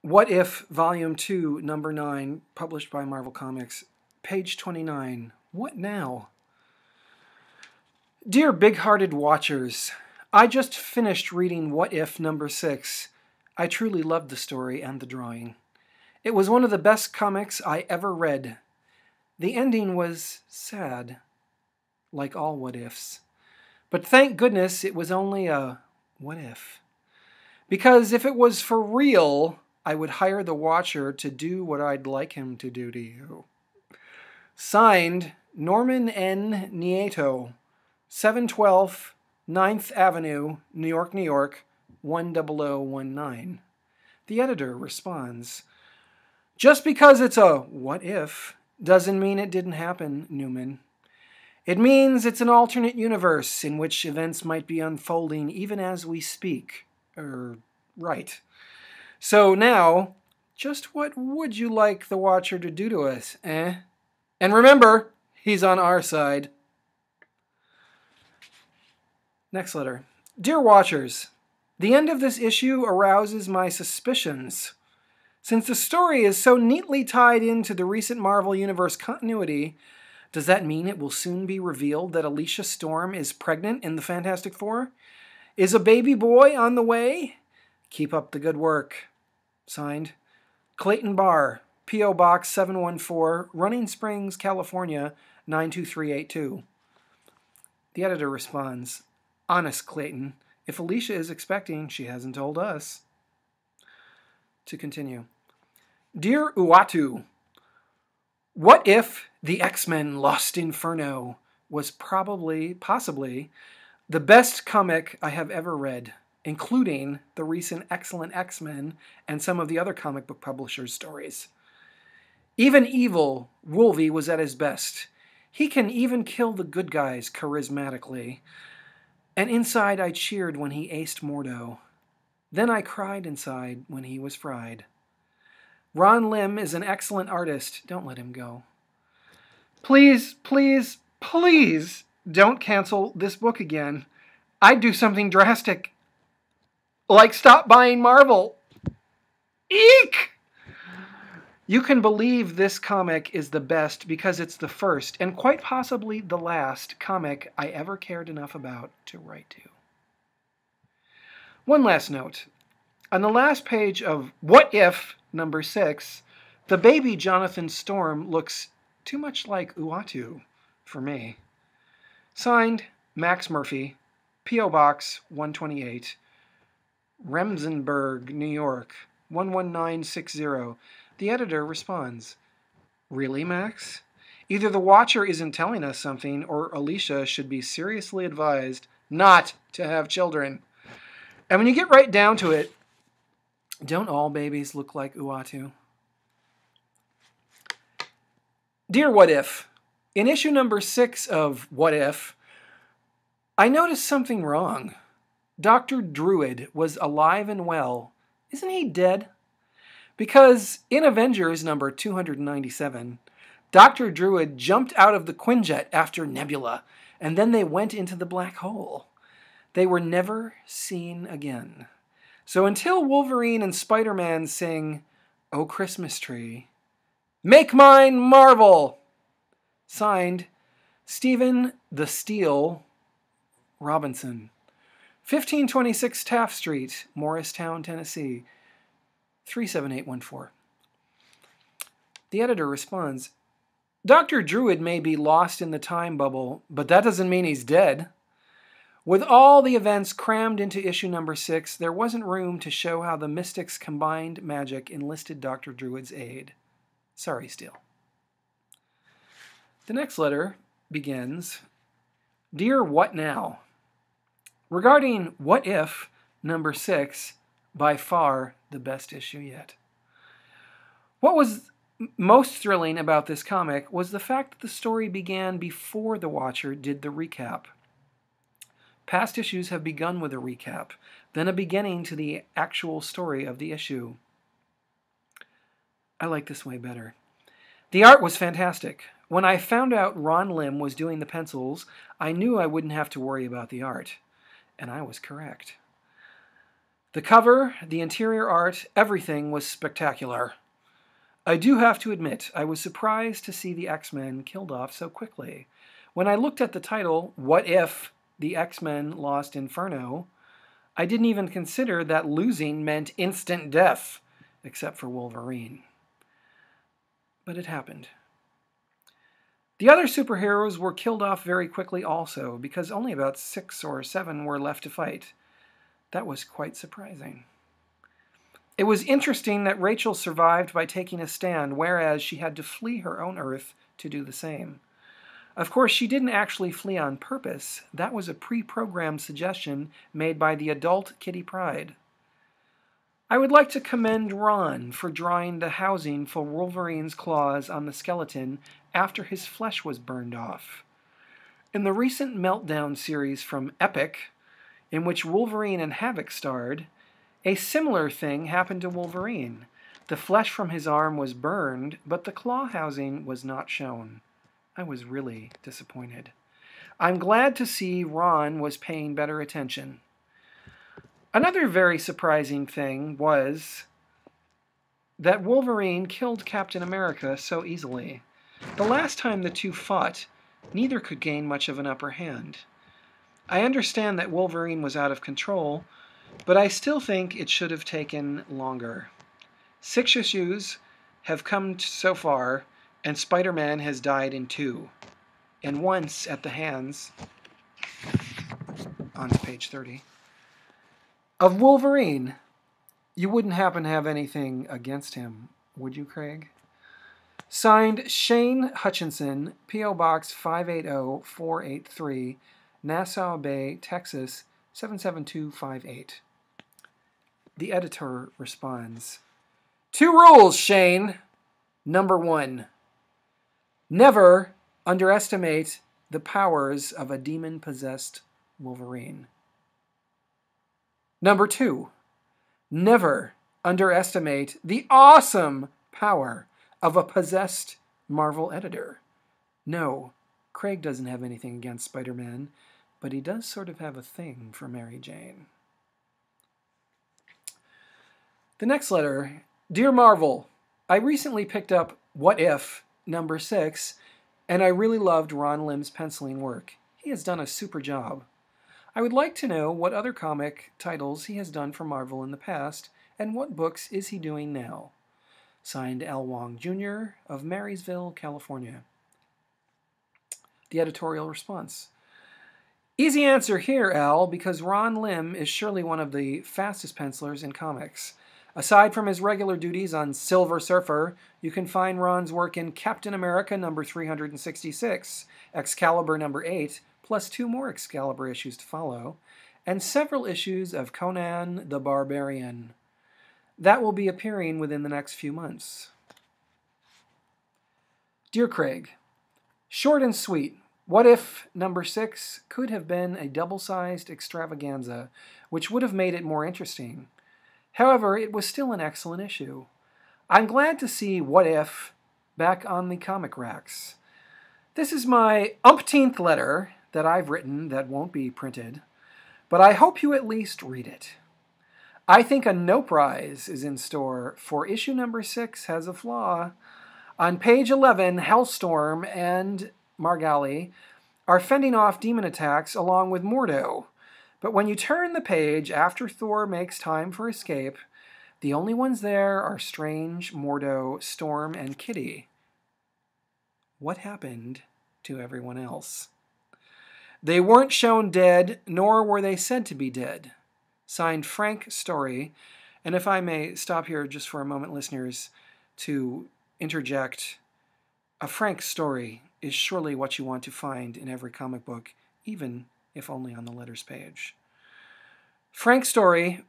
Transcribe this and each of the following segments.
What If, Volume 2, Number 9, published by Marvel Comics, page 29. What now? Dear big-hearted watchers, I just finished reading What If, Number 6. I truly loved the story and the drawing. It was one of the best comics I ever read. The ending was sad, like all what ifs. But thank goodness it was only a what if. Because if it was for real, I would hire the Watcher to do what I'd like him to do to you. Signed, Norman N. Nieto, 712 9th Avenue, New York, New York, 10019. The editor responds, just because it's a what if doesn't mean it didn't happen, Newman. It means it's an alternate universe in which events might be unfolding even as we speak. Right. So now, just what would you like the Watcher to do to us, eh? And remember, he's on our side. Next letter. Dear Watchers, the end of this issue arouses my suspicions. Since the story is so neatly tied into the recent Marvel Universe continuity, does that mean it will soon be revealed that Alicia Storm is pregnant in the Fantastic Four? Is a baby boy on the way? Keep up the good work. Signed, Clayton Barr, P.O. Box 714, Running Springs, California, 92382. The editor responds, honest, Clayton, if Alicia is expecting, she hasn't told us. To continue. Dear Uatu, what if the X-Men Lost Inferno was possibly, the best comic I have ever read, including the recent Excellent X-Men and some of the other comic book publishers' stories. Even evil Wolvie was at his best. He can even kill the good guys charismatically. And inside I cheered when he aced Mordo. Then I cried inside when he was fried. Ron Lim is an excellent artist. Don't let him go. Please, please, please don't cancel this book again. I'd do something drastic. Like stop buying Marvel. Eek! You can believe this comic is the best because it's the first, and quite possibly the last, comic I ever cared enough about to write to. One last note. On the last page of What If, number 6, the baby Jonathan Storm looks too much like Uatu for me. Signed, Max Murphy, P.O. Box 128, Remsenburg, New York, 11960. The editor responds, really, Max? Either the Watcher isn't telling us something, or Alicia should be seriously advised not to have children. And when you get right down to it, don't all babies look like Uatu? Dear What If, in issue number 6 of What If, I noticed something wrong. Dr. Druid was alive and well. Isn't he dead? Because in Avengers number 297, Dr. Druid jumped out of the Quinjet after Nebula, and then they went into the black hole. They were never seen again. So until Wolverine and Spider-Man sing, "Oh Christmas Tree," make mine Marvel! Signed, Stephen the Steel Robinson. 1526 Taft Street, Morristown, Tennessee, 37814. The editor responds, Dr. Druid may be lost in the time bubble, but that doesn't mean he's dead. With all the events crammed into issue number 6, there wasn't room to show how the Mystics' combined magic enlisted Dr. Druid's aid. Sorry, Steel. The next letter begins, Dear What Now? Regarding What If, number 6, by far the best issue yet. What was most thrilling about this comic was the fact that the story began before the Watcher did the recap. Past issues have begun with a recap, then a beginning to the actual story of the issue. I like this way better. The art was fantastic. When I found out Ron Lim was doing the pencils, I knew I wouldn't have to worry about the art. And I was correct. The cover, the interior art, everything was spectacular. I do have to admit, I was surprised to see the X-Men killed off so quickly. When I looked at the title, What If the X-Men Lost Inferno, I didn't even consider that losing meant instant death, except for Wolverine. But it happened. The other superheroes were killed off very quickly also, because only about 6 or 7 were left to fight. That was quite surprising. It was interesting that Rachel survived by taking a stand, whereas she had to flee her own Earth to do the same. Of course, she didn't actually flee on purpose. That was a pre-programmed suggestion made by the adult Kitty Pryde. I would like to commend Ron for drawing the housing for Wolverine's claws on the skeleton after his flesh was burned off. In the recent Meltdown series from Epic, in which Wolverine and Havoc starred, a similar thing happened to Wolverine. The flesh from his arm was burned, but the claw housing was not shown. I was really disappointed. I'm glad to see Ron was paying better attention. Another very surprising thing was that Wolverine killed Captain America so easily. The last time the two fought, neither could gain much of an upper hand. I understand that Wolverine was out of control, but I still think it should have taken longer. 6 issues have come so far, and Spider-Man has died in 2, and once at the hands, on to page 30, of Wolverine. You wouldn't happen to have anything against him, would you, Craig? Signed, Shane Hutchinson, P.O. Box 580483, Nassau Bay, Texas 77258. The editor responds, 2 rules, Shane. Number 1, never underestimate the powers of a demon-possessed Wolverine. Number 2, never underestimate the awesome power of a possessed Marvel editor. No, Craig doesn't have anything against Spider-Man, but he does sort of have a thing for Mary Jane. The next letter, Dear Marvel, I recently picked up What If, number 6, and I really loved Ron Lim's penciling work. He has done a super job. I would like to know what other comic titles he has done for Marvel in the past, and what books is he doing now. Signed, Al Wong Jr. of Marysville, California. The editorial response. Easy answer here, Al, because Ron Lim is surely one of the fastest pencilers in comics. Aside from his regular duties on Silver Surfer, you can find Ron's work in Captain America number 366, Excalibur number 8, plus 2 more Excalibur issues to follow, and several issues of Conan the Barbarian. That will be appearing within the next few months. Dear Craig, short and sweet, What If number 6 could have been a double-sized extravaganza, which would have made it more interesting. However, it was still an excellent issue. I'm glad to see What If back on the comic racks. This is my umpteenth letter that I've written that won't be printed, but I hope you at least read it. I think a no prize is in store, for issue number 6 has a flaw. On page 11, Hellstorm and Margali are fending off demon attacks along with Mordo. But when you turn the page after Thor makes time for escape, the only ones there are Strange, Mordo, Storm, and Kitty. What happened to everyone else? They weren't shown dead, nor were they said to be dead. Signed, Frank Story. And if I may stop here just for a moment, listeners, to interject, a Frank Story is surely what you want to find in every comic book, even if only on the letters page. Frank Story,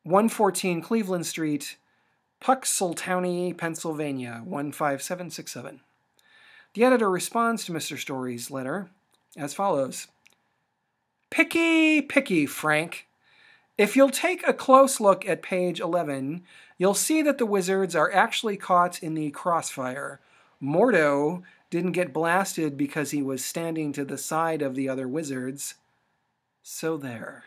114 Cleveland Street, Puxaltowney, Pennsylvania, 15767. The editor responds to Mr. Story's letter as follows. Picky, Frank. If you'll take a close look at page 11, you'll see that the wizards are actually caught in the crossfire. Mordo didn't get blasted because he was standing to the side of the other wizards. So there.